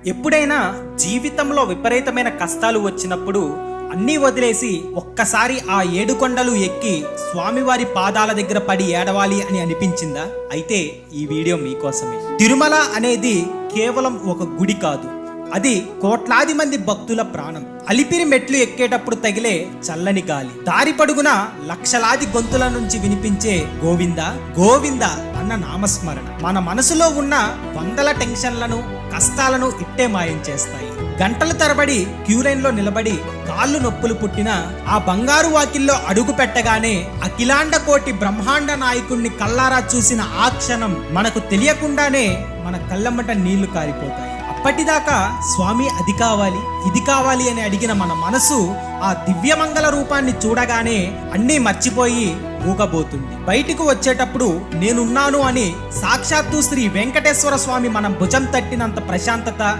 ఎప్పుడైనా జీవితంలో విపరీతమైన కష్టాలు వచ్చినప్పుడు అన్నీ వదిలేసి ఒక్కసారి ఆ ఏడుకొండలు ఎక్కి స్వామివారి పాదాల దగ్గర పడి ఏడవాలి అని అనిపించిందా? అయితే ఈ వీడియో మీకోసమే. తిరుమల అనేది కేవలం ఒక గుడి కాదు, అది కోట్లాది మంది భక్తుల ప్రాణం. అలిపిరి మెట్లు ఎక్కేటప్పుడు తగిలే చల్లని గాలి, దారి పడుగున లక్షలాది గొంతుల నుంచి వినిపించే గోవింద గోవింద అన్న నామస్మరణ మన మనసులో ఉన్న వందల టెన్షన్లను, కష్టాలను ఇట్టే మాయం చేస్తాయి. గంటల తరబడి క్యూలైన్ లో నిలబడి కాళ్ళు నొప్పులు పుట్టిన ఆ బంగారు వాకిల్లో అడుగు పెట్టగానే అఖిలాండ కోటి బ్రహ్మాండ నాయకుణ్ణి కల్లారా చూసిన ఆ క్షణం మనకు తెలియకుండానే మన కళ్ళమ్మట నీళ్లు కారిపోతాయి. అప్పటిదాకా స్వామి అది కావాలి ఇది కావాలి అని అడిగిన మన మనసు ఆ దివ్యమంగళ రూపాన్ని చూడగానే అన్నీ మర్చిపోయి ఊగబోతుంది. బయటికి వచ్చేటప్పుడు నేనున్నాను అని సాక్షాత్తు శ్రీ వెంకటేశ్వర స్వామి మనం భుజం తట్టినంత ప్రశాంతత